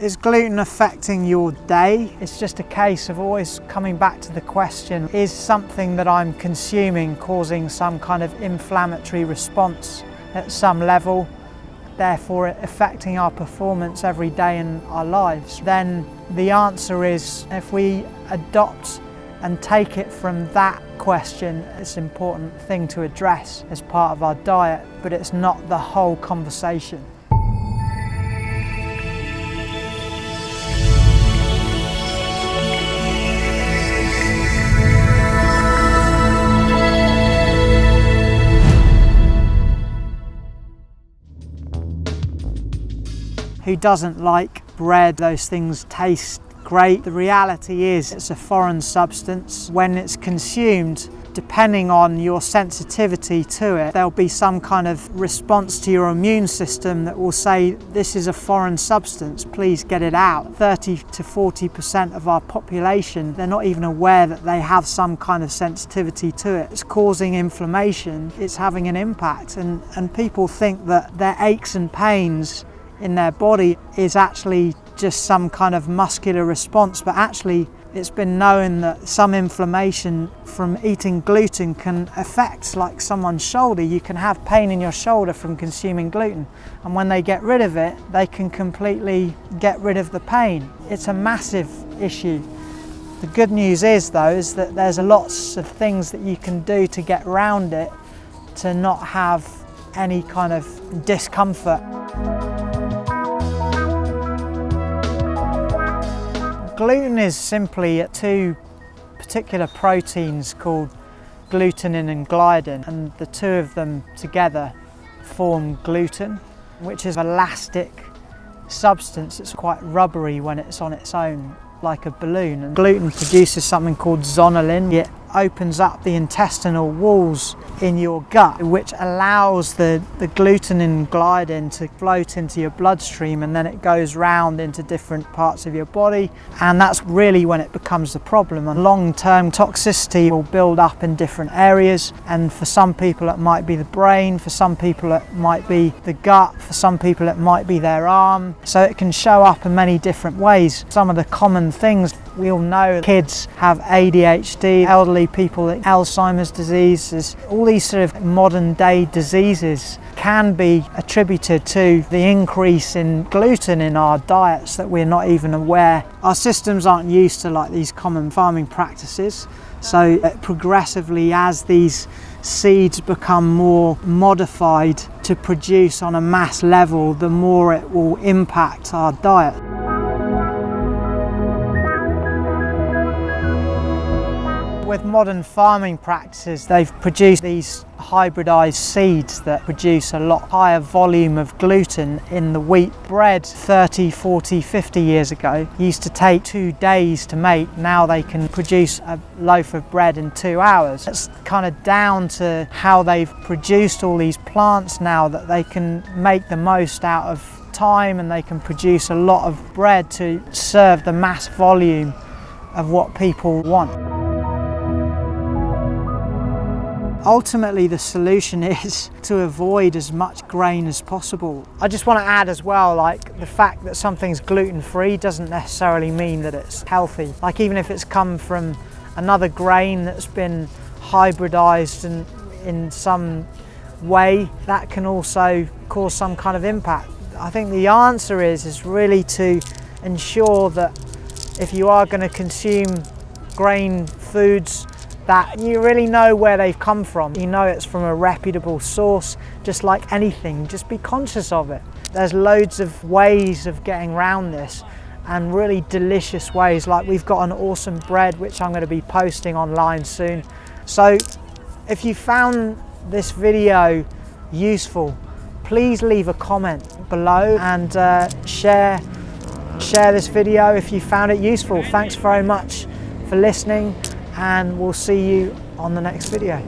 Is gluten affecting your day? It's just a case of always coming back to the question, is something that I'm consuming causing some kind of inflammatory response at some level, therefore affecting our performance every day in our lives? Then the answer is, if we adopt and take it from that question, it's an important thing to address as part of our diet, but it's not the whole conversation. Who doesn't like bread? Those things taste great. The reality is it's a foreign substance. When it's consumed, depending on your sensitivity to it, there'll be some kind of response to your immune system that will say, this is a foreign substance, please get it out. 30 to 40% of our population, they're not even aware that they have some kind of sensitivity to it. It's causing inflammation, it's having an impact, and people think that their aches and pains in their body is actually just some kind of muscular response, but actually it's been known that some inflammation from eating gluten can affect, like someone's shoulder. You can have pain in your shoulder from consuming gluten, and when they get rid of it, they can completely get rid of the pain. It's a massive issue. The good news is though, is that there's lots of things that you can do to get around it, to not have any kind of discomfort. Gluten is simply two particular proteins called glutenin and gliadin, and the two of them together form gluten, which is an elastic substance. It's quite rubbery when it's on its own, like a balloon. And gluten produces something called zonulin. It opens up the intestinal walls in your gut, which allows the gluten and gliadin to float into your bloodstream, and then it goes round into different parts of your body, and that's really when it becomes the problem. And long-term toxicity will build up in different areas, and for some people it might be the brain, for some people it might be the gut, for some people it might be their arm. So it can show up in many different ways. Some of the common things we all know, kids have ADHD, elderly people, Alzheimer's disease, all these sort of modern day diseases can be attributed to the increase in gluten in our diets that we're not even aware. Our systems aren't used to like these common farming practices, so progressively as these seeds become more modified to produce on a mass level, the more it will impact our diet. With modern farming practices, they've produced these hybridized seeds that produce a lot higher volume of gluten in the wheat. Bread 30, 40, 50 years ago used to take 2 days to make. Now they can produce a loaf of bread in 2 hours. It's kind of down to how they've produced all these plants now, that they can make the most out of time, and they can produce a lot of bread to serve the mass volume of what people want. Ultimately, the solution is to avoid as much grain as possible. I just want to add as well, like, the fact that something's gluten-free doesn't necessarily mean that it's healthy. Like, even if it's come from another grain that's been hybridized and in some way, that can also cause some kind of impact. I think the answer is really to ensure that if you are going to consume grain foods, that you really know where they've come from. You know it's from a reputable source. Just like anything, just be conscious of it. There's loads of ways of getting around this, and really delicious ways. Like, we've got an awesome bread which I'm going to be posting online soon. So if you found this video useful, please leave a comment below and share this video if you found it useful. Thanks very much for listening, and we'll see you on the next video.